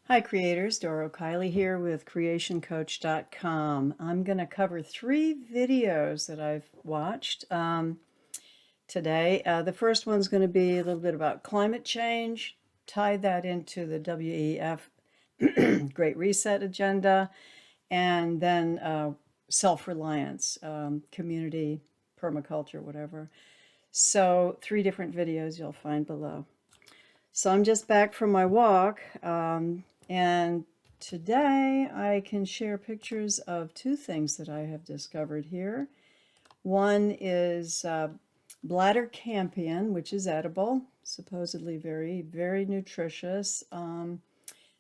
Hi creators, Doro Kiley here with creationcoach.com. I'm going to cover three videos that I've watched today. The first one's going to be a little bit about climate change, tie that into the WEF Great Reset agenda, and then self-reliance, community, permaculture, whatever. So three different videos you'll find below. So I'm just back from my walk, and today I can share pictures of two things that I have discovered here. One is Bladder Campion, which is edible, supposedly very, very nutritious. And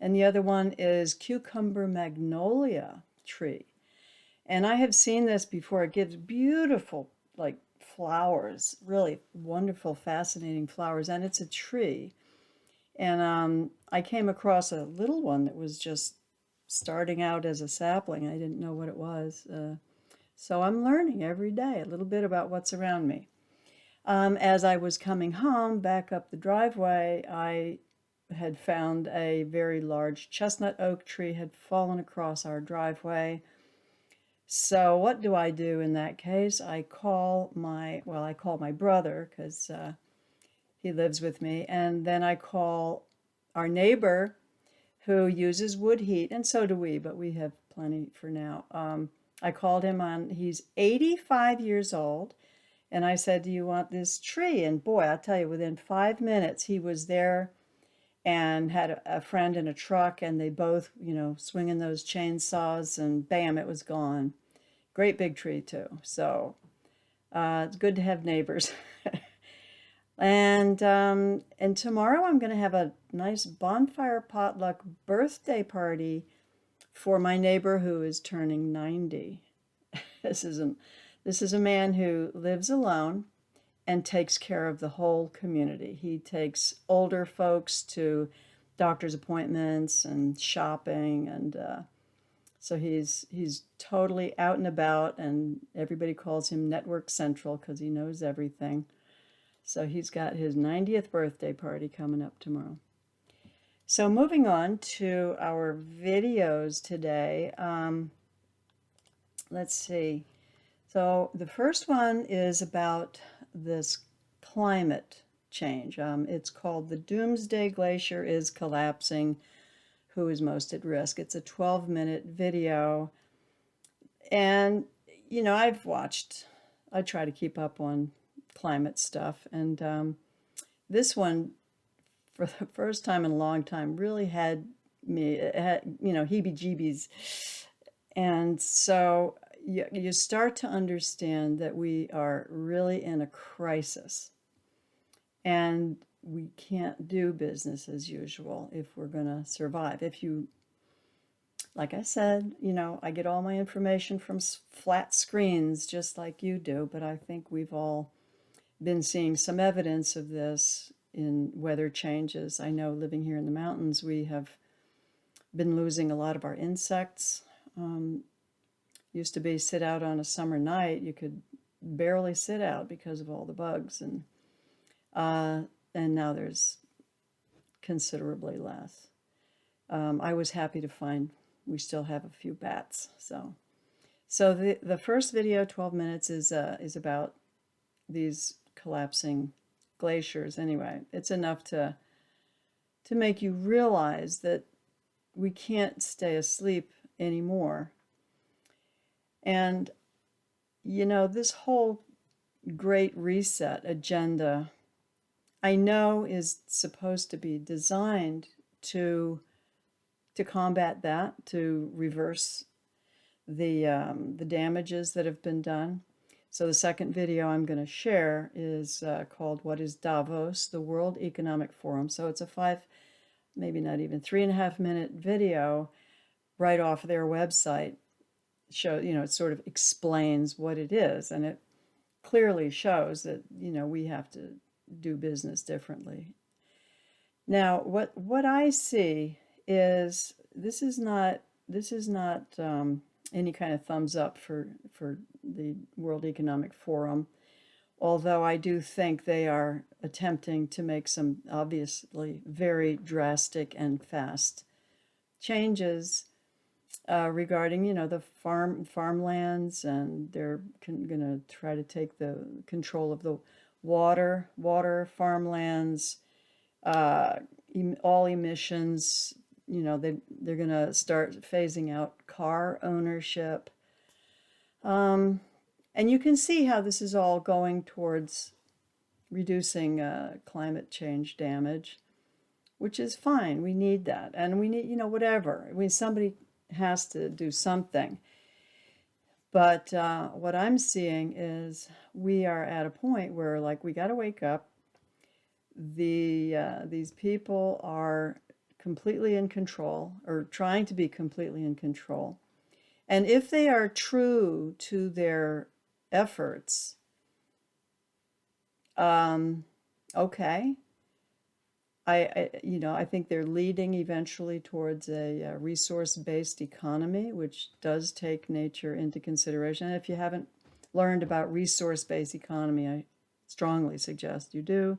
the other one is Cucumber Magnolia tree. And I have seen this before. It gives beautiful, like, flowers, really wonderful, fascinating flowers, and it's a tree. And I came across a little one that was just starting out as a sapling. I didn't know what it was. So I'm learning every day a little bit about what's around me. As I was coming home back up the driveway, I had found a very large chestnut oak tree had fallen across our driveway. So what do I do in that case? I call my brother because he lives with me, and then I call our neighbor who uses wood heat, and so do we, but we have plenty for now. I called him on, he's 85 years old, and I said, "Do you want this tree?" And boy, I'll tell you, within 5 minutes, he was there and had a friend in a truck, and they both, swinging those chainsaws, and bam, it was gone. Great big tree, too. So it's good to have neighbors. And tomorrow I'm going to have a nice bonfire potluck birthday party for my neighbor who is turning 90. This is a this is a man who lives alone and takes care of the whole community. He takes older folks to doctor's appointments and shopping, and so he's totally out and about, and everybody calls him Network Central because he knows everything. So he's got his 90th birthday party coming up tomorrow. So moving on to our videos today. Let's see. So the first one is about this climate change. It's called "The Doomsday Glacier is Collapsing. Who is most at risk?" It's a 12-minute video. And, I try to keep up on climate stuff. And this one, for the first time in a long time, really had me, heebie-jeebies. And so you start to understand that we are really in a crisis. And we can't do business as usual if we're going to survive. Like I said, I get all my information from flat screens just like you do, but I think we've all been seeing some evidence of this in weather changes. I know living here in the mountains, we have been losing a lot of our insects. Used to be sit out on a summer night, you could barely sit out because of all the bugs, and now there's considerably less. I was happy to find we still have a few bats. So the first video, 12 minutes, is about these collapsing glaciers. Anyway, it's enough to make you realize that we can't stay asleep anymore. And this whole Great Reset agenda, I know, is supposed to be designed to combat that, to reverse the damages that have been done. So the second video I'm going to share is called "What is Davos? The World Economic Forum." So it's a maybe not even 3.5 minute video right off their website. It sort of explains what it is, and it clearly shows that we have to do business differently. Now, what I see is this is not any kind of thumbs up for the World Economic Forum, although I do think they are attempting to make some obviously very drastic and fast changes regarding, the farmlands, and they're going to try to take the control of the water farmlands, all emissions. They're going to start phasing out car ownership. And you can see how this is all going towards reducing climate change damage, which is fine. We need that. And we need, whatever. I mean, somebody has to do something. But what I'm seeing is we are at a point where, like, we got to wake up. These people are completely in control, or trying to be completely in control. And if they are true to their efforts, okay. I think they're leading eventually towards a resource-based economy, which does take nature into consideration. And if you haven't learned about resource-based economy, I strongly suggest you do.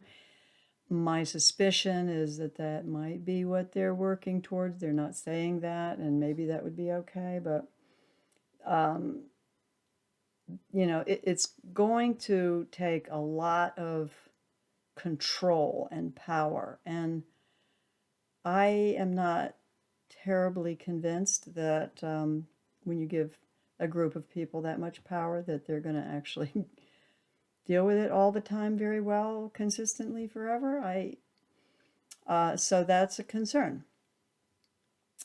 My suspicion is that that might be what they're working towards. They're not saying that, and maybe that would be okay, but it's going to take a lot of control and power. And I am not terribly convinced that when you give a group of people that much power, that they're going to actually deal with it all the time very well, consistently, forever. So that's a concern.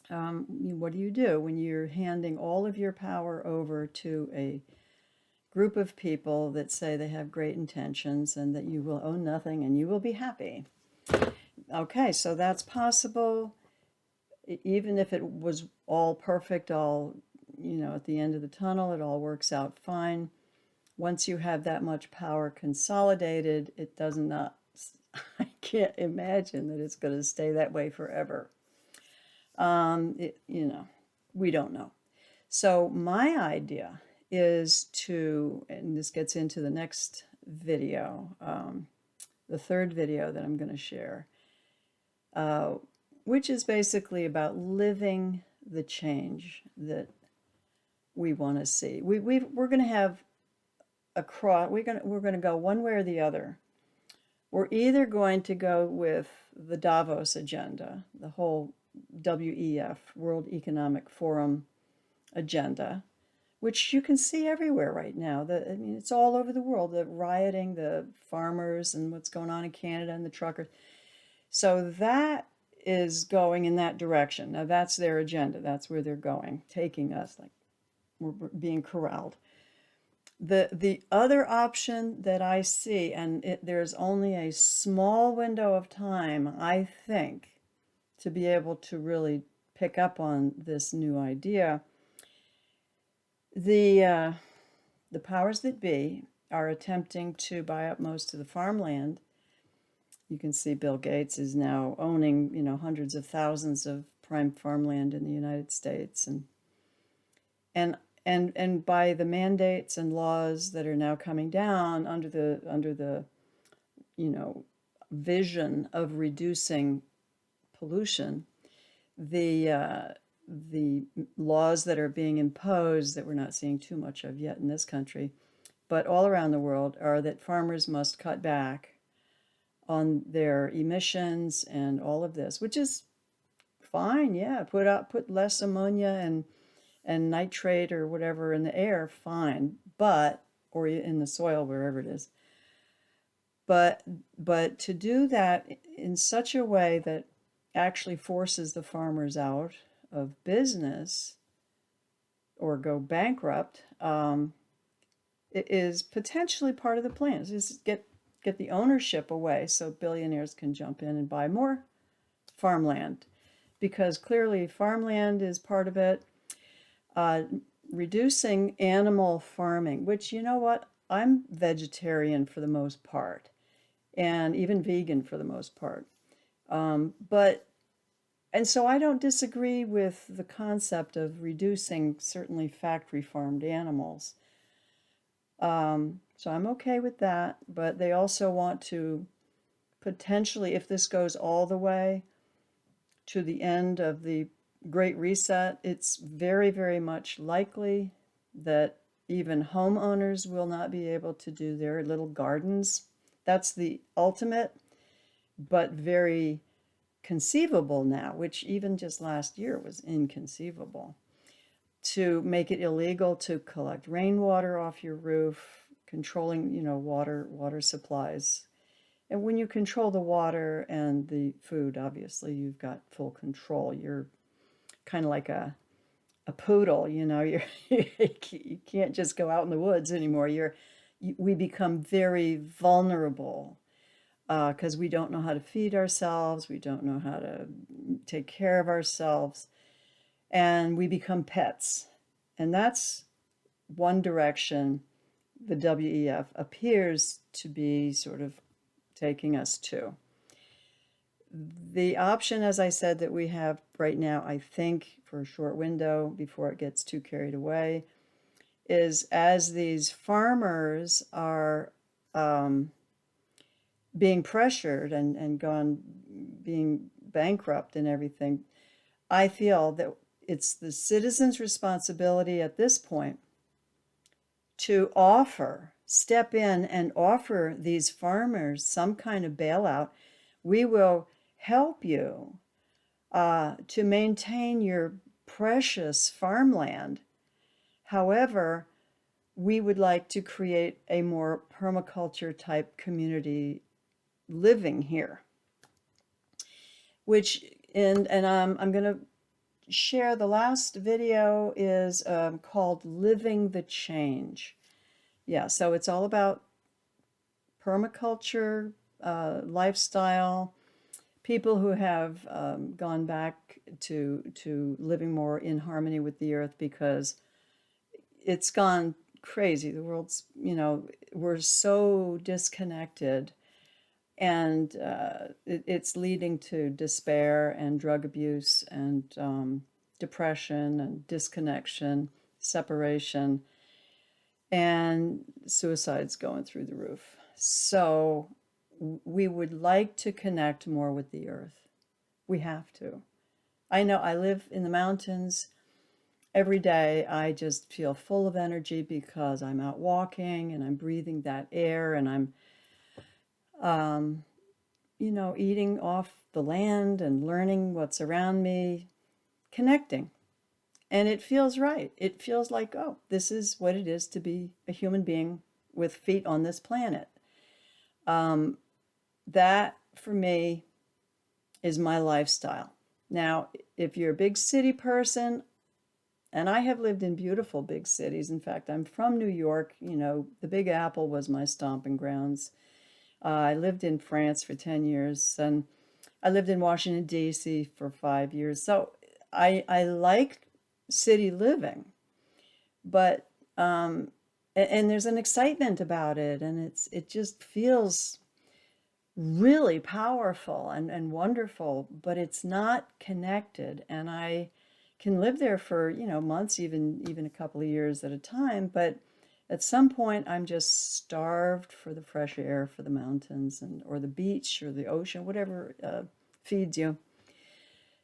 What do you do when you're handing all of your power over to a group of people that say they have great intentions and that you will own nothing and you will be happy? Okay, so that's possible. Even if it was all perfect, all, at the end of the tunnel, it all works out fine. Once you have that much power consolidated, it does not, I can't imagine that it's going to stay that way forever. We don't know. So my idea is to, and this gets into the next video, the third video that I'm going to share, which is basically about living the change that we want to see. We're going to have we're going to go one way or the other. We're either going to go with the Davos agenda, the whole WEF, World Economic Forum agenda, which you can see everywhere right now. It's all over the world, the rioting, the farmers, and what's going on in Canada, and the truckers. So that is going in that direction. Now that's their agenda. That's where they're going, taking us, like we're being corralled. The other option that I see, and there's only a small window of time, I think, to be able to really pick up on this new idea. The powers that be are attempting to buy up most of the farmland. You can see Bill Gates is now owning, hundreds of thousands of prime farmland in the United States, and by the mandates and laws that are now coming down under the vision of reducing pollution, the laws that are being imposed, that we're not seeing too much of yet in this country, but all around the world, are that farmers must cut back on their emissions and all of this, which is fine. Yeah, put less ammonia and nitrate or whatever in the air, fine, or in the soil, wherever it is. But to do that in such a way that actually forces the farmers out of business or go bankrupt, it is potentially part of the plan. Is get the ownership away so billionaires can jump in and buy more farmland, because clearly farmland is part of it. Reducing animal farming, which, you know what, I'm vegetarian for the most part, and even vegan for the most part. And so I don't disagree with the concept of reducing certainly factory farmed animals. So I'm okay with that, but they also want to potentially, if this goes all the way to the end of the Great Reset, it's very, very much likely that even homeowners will not be able to do their little gardens. That's the ultimate, but very conceivable now, which even just last year was inconceivable, to make it illegal to collect rainwater off your roof, controlling, water supplies. And when you control the water and the food, obviously you've got full control. You're kind of like a poodle, you can't just go out in the woods anymore. We become very vulnerable because we don't know how to feed ourselves, we don't know how to take care of ourselves, and we become pets. And that's one direction the WEF appears to be sort of taking us to. The option, as I said, that we have right now, I think for a short window before it gets too carried away, is as these farmers are being pressured and being bankrupt and everything, I feel that it's the citizens' responsibility at this point to step in and offer these farmers some kind of bailout. We will help you to maintain your precious farmland. However, we would like to create a more permaculture type community living here, I'm going to share the last video is called Living the Change. Yeah, so it's all about permaculture, lifestyle, people who have gone back to living more in harmony with the earth because it's gone crazy. The world's, we're so disconnected, and it's leading to despair and drug abuse and depression and disconnection, separation, and suicides going through the roof. So we would like to connect more with the earth. We have to. I know I live in the mountains. Every day I just feel full of energy because I'm out walking and I'm breathing that air, and I'm eating off the land and learning what's around me, connecting. And it feels right. It feels like, oh, this is what it is to be a human being with feet on this planet. That, for me, is my lifestyle. Now, if you're a big city person, and I have lived in beautiful big cities. In fact, I'm from New York. The Big Apple was my stomping grounds. I lived in France for 10 years, and I lived in Washington, D.C. for 5 years. So I like city living, but and there's an excitement about it, and it just feels really powerful and wonderful, but it's not connected. And I can live there for months, even a couple of years at a time, but at some point I'm just starved for the fresh air, for the mountains or the beach or the ocean, whatever feeds you.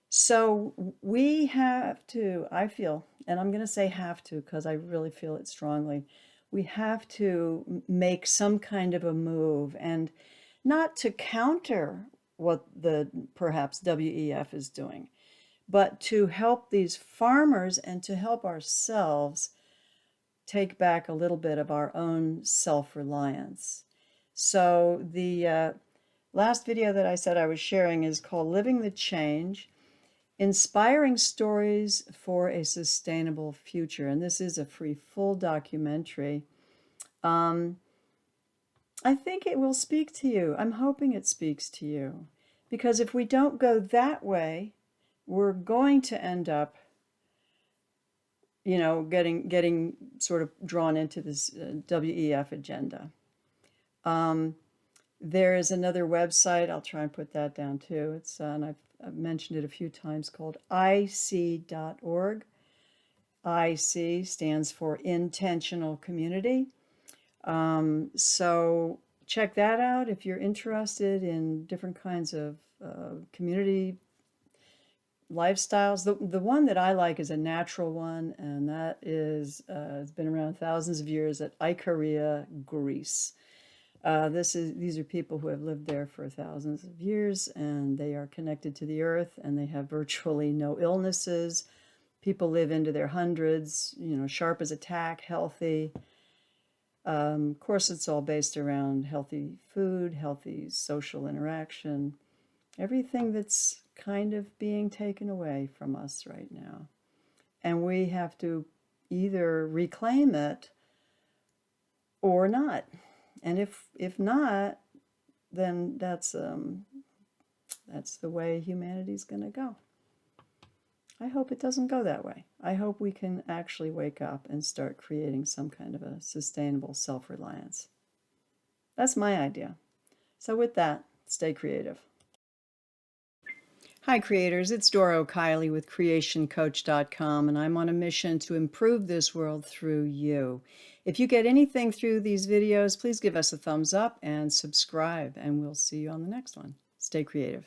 So we have to, I feel, and I'm going to say have to because I really feel it strongly, we have to make some kind of a move, and not to counter what the perhaps WEF is doing, but to help these farmers and to help ourselves take back a little bit of our own self-reliance. So the last video that I said I was sharing is called Living the Change, Inspiring Stories for a Sustainable Future. And this is a free full documentary. I think it will speak to you. I'm hoping it speaks to you. Because if we don't go that way, we're going to end up, getting sort of drawn into this WEF agenda. There is another website, I'll try and put that down too. It's and I've mentioned it a few times, called IC.org. IC stands for Intentional Community. So check that out if you're interested in different kinds of community lifestyles. The one that I like is a natural one, and that is it's been around thousands of years at Ikaria, Greece. These are people who have lived there for thousands of years, and they are connected to the earth, and they have virtually no illnesses. People live into their hundreds, sharp as a tack, healthy. Of course, it's all based around healthy food, healthy social interaction, everything that's kind of being taken away from us right now. And we have to either reclaim it or not. And if not, then that's the way humanity's going to go. I hope it doesn't go that way. I hope we can actually wake up and start creating some kind of a sustainable self-reliance. That's my idea. So with that, stay creative. Hi creators, it's Doro Kiley with creationcoach.com, and I'm on a mission to improve this world through you. If you get anything through these videos, please give us a thumbs up and subscribe, and we'll see you on the next one. Stay creative.